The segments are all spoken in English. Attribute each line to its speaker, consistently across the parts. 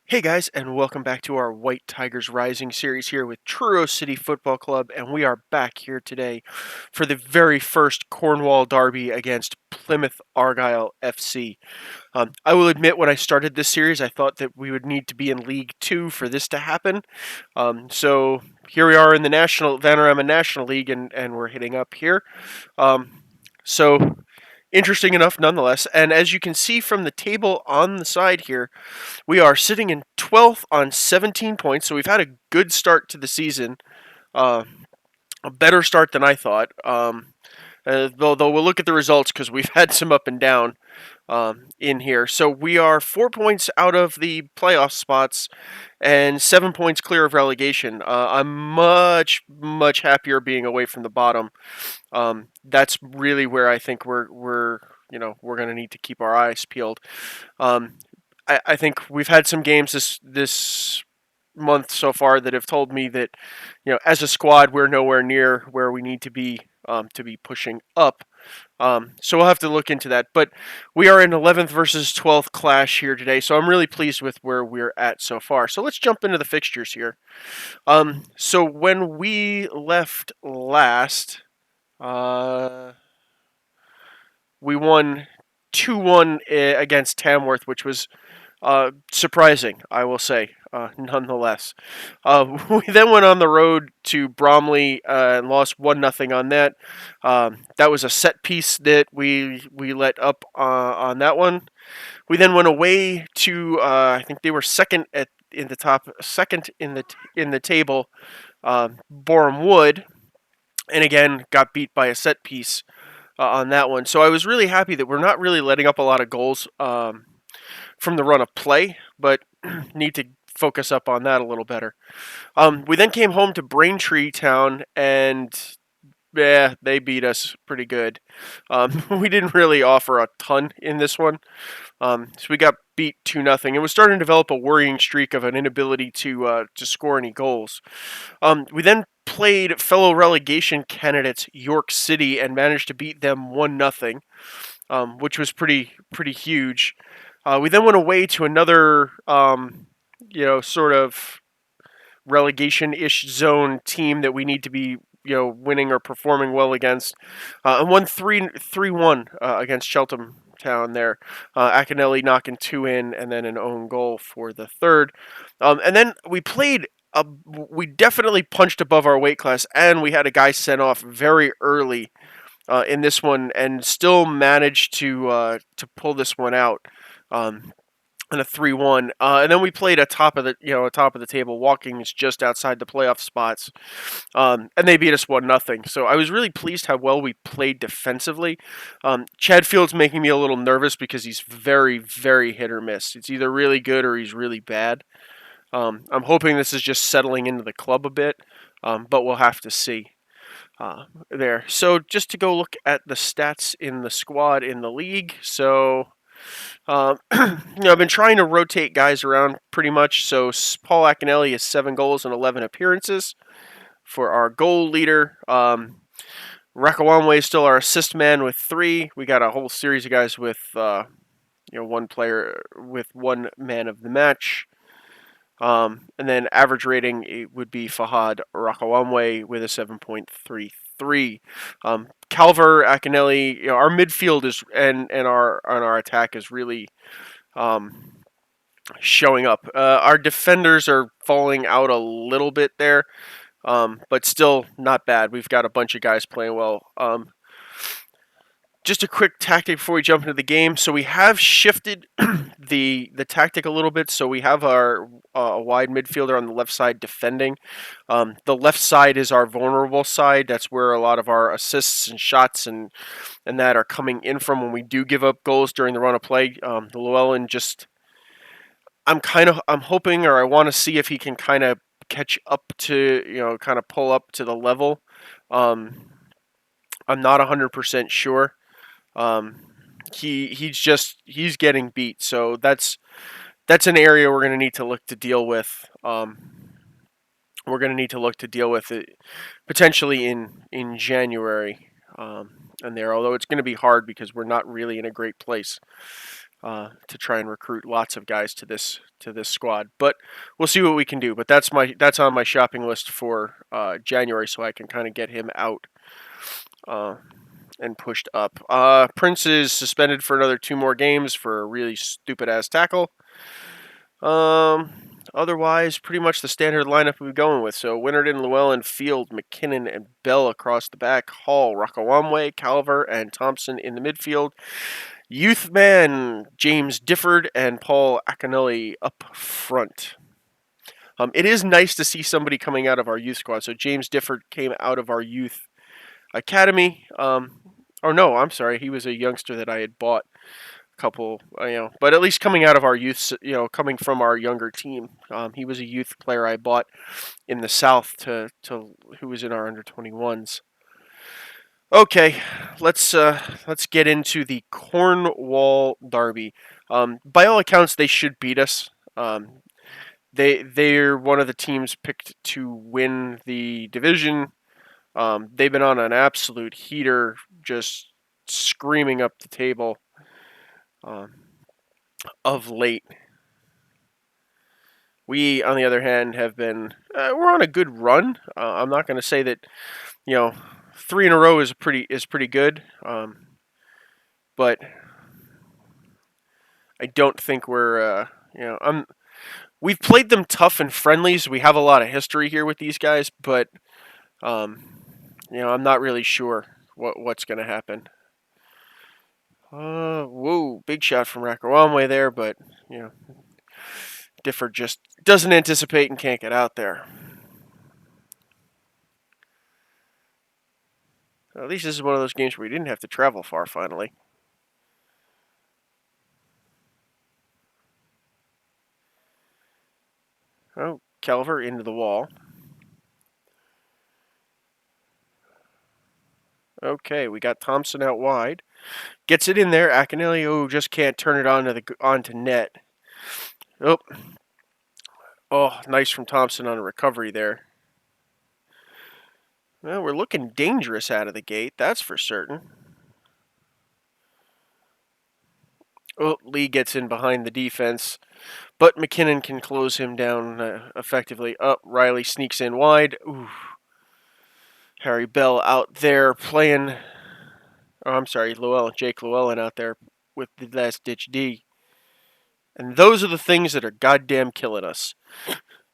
Speaker 1: Hey guys, and welcome back to our White Tigers Rising series here with Truro City Football Club, and we are back here today for the very first Cornwall derby against Plymouth Argyle FC. I will admit, when I started this series, I thought that we would need to be in League Two for this to happen. So here we are in the Vanarama National League, and we're hitting up here. So interesting enough, nonetheless. And as you can see from the table on the side here, we are sitting in 12th on 17 points, so we've had a good start to the season. Uh, a better start than I thought. Though we'll look at the results because we've had some up and down in here. So we are 4 points out of the playoff spots and 7 points clear of relegation. I'm much happier being away from the bottom. That's really where I think we're going to need to keep our eyes peeled. I think we've had some games this month so far that have told me that, as a squad, we're nowhere near where we need to be pushing up. So we'll have to look into that. But we are in 11th versus 12th clash here today, so I'm really pleased with where we're at so far. So let's jump into the fixtures here. So when we left last, we won 2-1 against Tamworth, which was surprising, I will say, nonetheless. We then went on the road to Bromley and lost 1-0 on that. That was a set piece that we let up on that one. We then went away to I think they were second in the table, Boreham Wood, and again got beat by a set piece on that one. So I was really happy that we're not really letting up a lot of goals from the run of play, but need to focus up on that a little better. We then came home to Braintree Town, and they beat us pretty good. We didn't really offer a ton in this one, so we got beat 2-0. It was starting to develop a worrying streak of an inability to score any goals. We then played fellow relegation candidates York City and managed to beat them 1-0, which was pretty huge. We then went away to another, sort of relegation-ish zone team that we need to be, winning or performing well against, and won 3-1 against Cheltenham Town there. Akinelli knocking 2 in, and then an own goal for the third. And then we played. We definitely punched above our weight class, and we had a guy sent off very early in this one, and still managed to pull this one out. And a 3-1, and then we played atop of the table. Walking is just outside the playoff spots, and they beat us 1-0. So I was really pleased how well we played defensively. Chad Field's making me a little nervous because he's very hit or miss. It's either really good or he's really bad. I'm hoping this is just settling into the club a bit, but we'll have to see. There. So just to go look at the stats in the squad in the league. So. I've been trying to rotate guys around pretty much. So Paul Akinelli has 7 goals and 11 appearances for our goal leader. Rakawamwe is still our assist man with 3. We got a whole series of guys with one player with 1 man of the match. And then average rating it would be Fahad Rakawamwe with a 7.33. Calver, Akinelli, our midfield is and our attack is really showing up. Our defenders are falling out a little bit there, but still not bad. We've got a bunch of guys playing well. Just a quick tactic before we jump into the game. So we have shifted the tactic a little bit. So we have our wide midfielder on the left side defending. The left side is our vulnerable side. That's where a lot of our assists and shots and that are coming in from when we do give up goals during the run of play. The Llewellyn just, I'm hoping, or I want to see if he can kind of catch up to, kind of pull up to the level. I'm not 100% sure. He's getting beat, so that's an area we're going to need to look to deal with. We're going to need to look to deal with it potentially in January, and there. Although it's going to be hard because we're not really in a great place to try and recruit lots of guys to this squad. But we'll see what we can do. But that's on my shopping list for January, so I can kind of get him out and pushed up. Prince is suspended for another 2 more games for a really stupid ass tackle. Otherwise, pretty much the standard lineup we're going with. So Winterton, Llewellyn, Field, McKinnon, and Bell across the back. Hall, Rakawamwe, Calver, and Thompson in the midfield. Youth man James Difford and Paul Akinelli up front. It is nice to see somebody coming out of our youth squad. So James Difford came out of our youth academy. Or no, I'm sorry, he was a youngster that I had bought a couple, but at least coming out of our youth, coming from our younger team. He was a youth player I bought in the South to who was in our under 21s. Okay, let's get into the Cornwall derby. By all accounts, they should beat us. They're one of the teams picked to win the division. They've been on an absolute heater, just screaming up the table of late. We, on the other hand, have been we're on a good run. I'm not going to say that 3 in a row is pretty good, but I don't think we're we've played them tough in friendlies. We have a lot of history here with these guys, but I'm not really sure what's going to happen. Whoa, big shot from Rakawamwe there, but Difford just doesn't anticipate and can't get out there. At least this is one of those games where we didn't have to travel far, finally. Oh, Calver into the wall. Okay, we got Thompson out wide. Gets it in there. Akinelli, just can't turn it onto net. Oh, nice from Thompson on a recovery there. Well, we're looking dangerous out of the gate, that's for certain. Oh, Lee gets in behind the defense, but McKinnon can close him down effectively. Riley sneaks in wide. Ooh. Harry Bell out there playing. Oh, I'm sorry, Jake Llewellyn out there with the last ditch D. And those are the things that are goddamn killing us.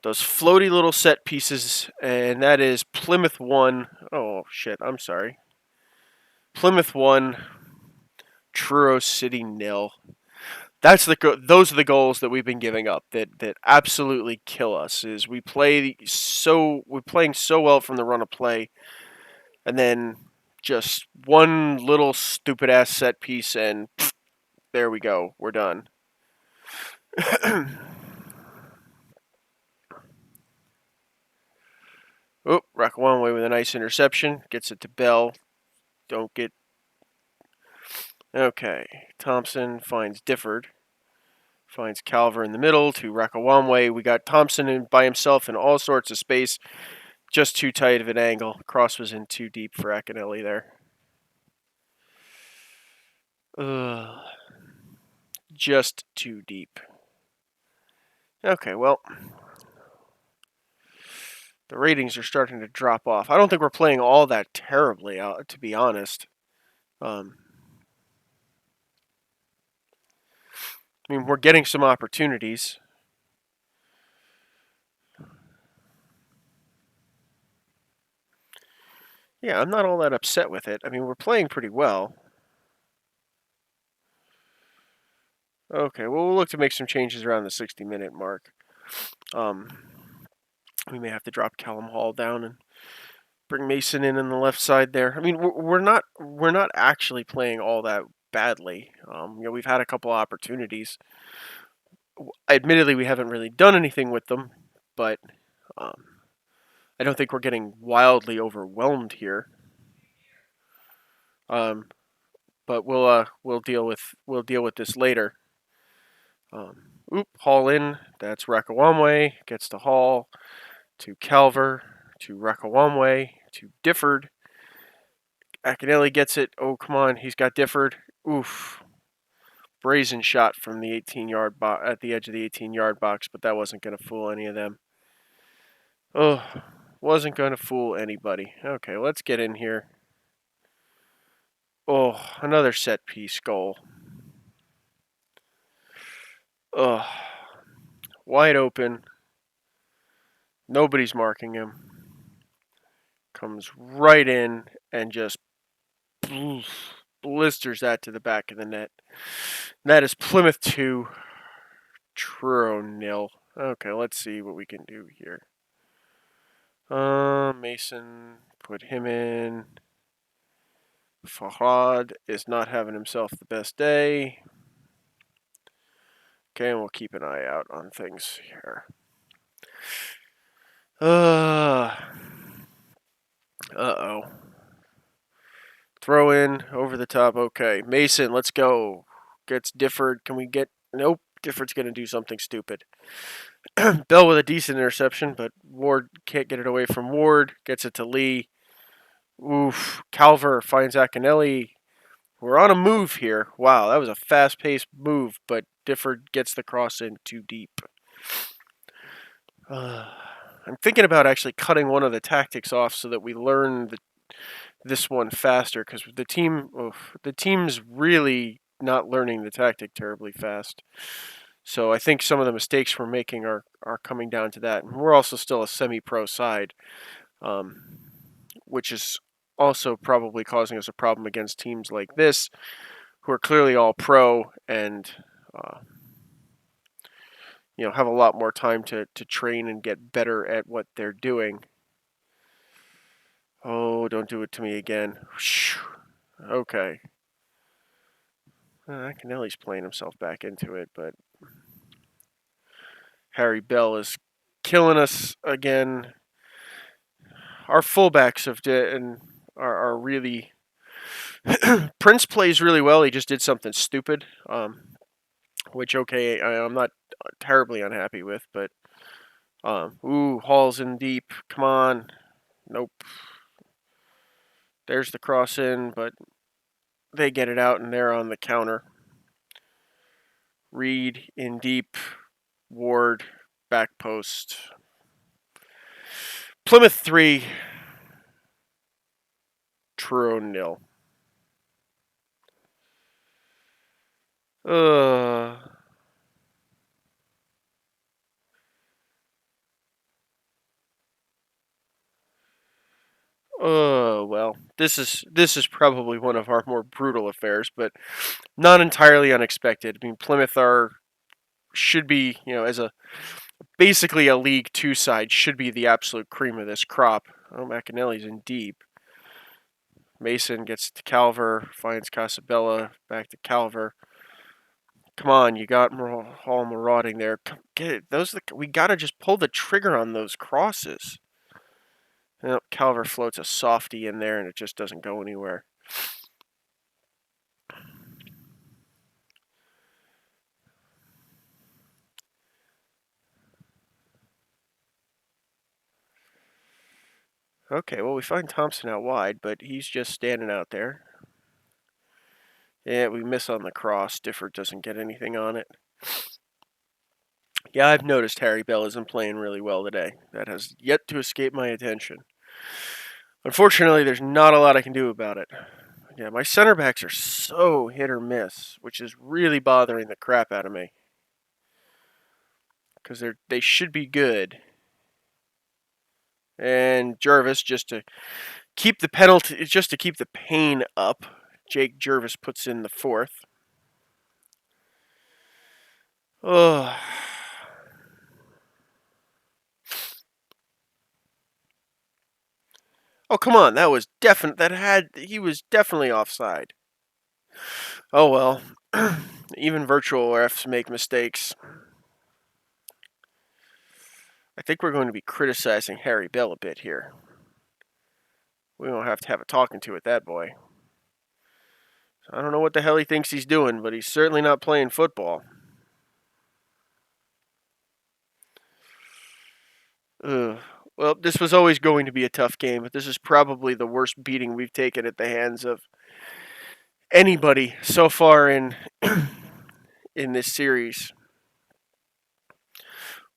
Speaker 1: Those floaty little set pieces, and that is Plymouth 1. Oh, shit, I'm sorry. Plymouth 1, Truro City 0. Those are the goals that we've been giving up that absolutely kill us. Is we're playing so well from the run of play, and then just one little stupid ass set piece, and there we go, we're done. Oh, Rakawamwe with a nice interception, gets it to Bell. Okay, Thompson finds Difford. Finds Calver in the middle to Rakawamwe. We got Thompson by himself in all sorts of space. Just too tight of an angle. Cross was in too deep for Akinelli there. Just too deep. Okay, well, the ratings are starting to drop off. I don't think we're playing all that terribly, to be honest. I mean, we're getting some opportunities. Yeah, I'm not all that upset with it. I mean, we're playing pretty well. Okay, well, we'll look to make some changes around the 60-minute mark. We may have to drop Callum Hall down and bring Mason in on the left side there. I mean, we're not actually playing all that badly. We've had a couple opportunities. Admittedly, we haven't really done anything with them, but I don't think we're getting wildly overwhelmed here. But we'll deal with this later. Hall in. That's Rakawamwe. Gets to Hall, to Calver, to Rakawamwe, to Difford. Akinelli gets it. Oh, come on. He's got Difford. Oof. brazen shot from the 18-yard at the edge of the 18-yard box, but that wasn't going to fool any of them. Oh, wasn't going to fool anybody. Okay, let's get in here. Oh, another set piece goal. Oh, wide open. Nobody's marking him. Comes right in and just blisters that to the back of the net. That is Plymouth 2, Truro 0. Okay, let's see what we can do here. Mason, put him in. Farhad is not having himself the best day. Okay, and we'll keep an eye out on things here. Uh-oh. Throw in, over the top, okay. Mason, let's go. Gets Difford. Can we get... Nope, Difford's going to do something stupid. Bell with a decent interception, but Ward can't get it away from Ward. Gets it to Lee. Oof. Calver finds Akinelli. We're on a move here. Wow, that was a fast-paced move, but Difford gets the cross in too deep. I'm thinking about actually cutting one of the tactics off so that we learn this one faster, because the team's really not learning the tactic terribly fast. So I think some of the mistakes we're making are coming down to that. And we're also still a semi-pro side, which is also probably causing us a problem against teams like this, who are clearly all pro and have a lot more time to train and get better at what they're doing. Oh, don't do it to me again. Okay. Akinelli's playing himself back into it, but Harry Bell is killing us again. Our fullbacks are really... Prince plays really well. He just did something stupid, which, okay, I'm not terribly unhappy with, but... Hall's in deep. Come on. Nope. There's the cross in, but they get it out, and they're on the counter. Reed in deep. Ward, back post. Plymouth 3, Truro 0. Well, this is probably one of our more brutal affairs, but not entirely unexpected. I mean, Plymouth should be, as basically a League 2 side, should be the absolute cream of this crop. Oh, McAnally's in deep. Mason gets to Calver, finds Casabella, back to Calver. Come on, you got Hall marauding there. Get it. We gotta just pull the trigger on those crosses. Nope, Calver floats a softie in there, and it just doesn't go anywhere. Okay, well, we find Thompson out wide, but he's just standing out there. Yeah, we miss on the cross. Difford doesn't get anything on it. Yeah, I've noticed Harry Bell isn't playing really well today. That has yet to escape my attention. Unfortunately, there's not a lot I can do about it. Yeah, my center backs are so hit or miss, which is really bothering the crap out of me. Because they should be good. And Jervis, just to keep the penalty, just to keep the pain up, Jake Jervis puts in the fourth. Oh. Oh, come on, that was he was definitely offside. Oh well. Even virtual refs make mistakes. I think we're going to be criticizing Harry Bell a bit here. We don't have to have a talking to with that boy. I don't know what the hell he thinks he's doing, but he's certainly not playing football. Well, this was always going to be a tough game, but this is probably the worst beating we've taken at the hands of anybody so far in in this series.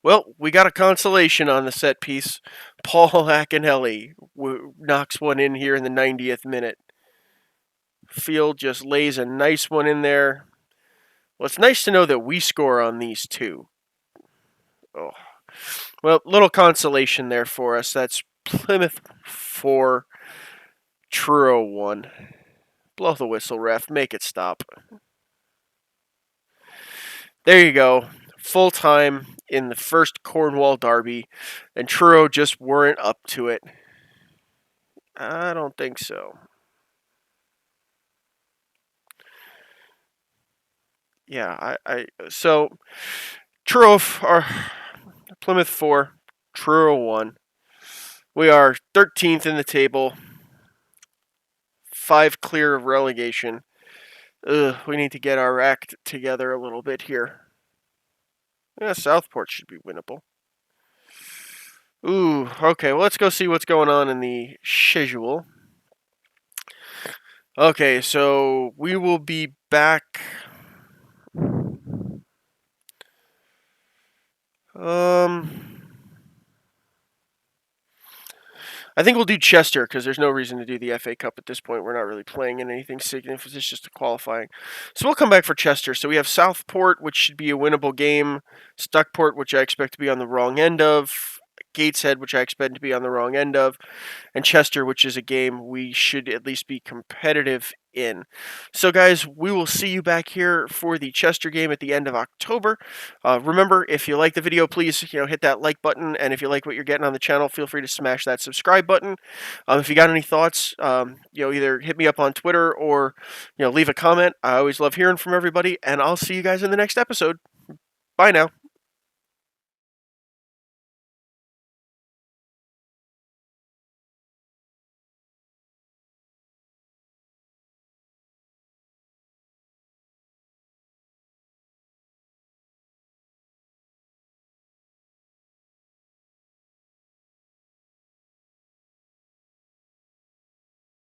Speaker 1: Well, we got a consolation on the set piece. Paul Akinelli knocks one in here in the 90th minute. Field just lays a nice one in there. Well, it's nice to know that we score on these two. Oh. Well, little consolation there for us. That's Plymouth 4, Truro 1. Blow the whistle, ref. Make it stop. There you go. Full time in the first Cornwall derby, and Truro just weren't up to it. I don't think so. Yeah, so Truro or Plymouth 4, Truro 1. We are 13th in the table, 5 clear of relegation. We need to get our act together a little bit here. Yeah, Southport should be winnable. Ooh, okay, well, let's go see what's going on in the schedule. Okay, so we will be back. I think we'll do Chester because there's no reason to do the FA Cup at this point. We're not really playing in anything significant. It's just a qualifying. So we'll come back for Chester. So we have Southport, which should be a winnable game. Stockport, which I expect to be on the wrong end of. Gateshead, which I expect to be on the wrong end of, and Chester, which is a game we should at least be competitive in. So, guys, we will see you back here for the Chester game at the end of October. Remember, if you like the video, please hit that like button, and if you like what you're getting on the channel, feel free to smash that subscribe button. If you got any thoughts, either hit me up on Twitter or leave a comment. I always love hearing from everybody, and I'll see you guys in the next episode. Bye now.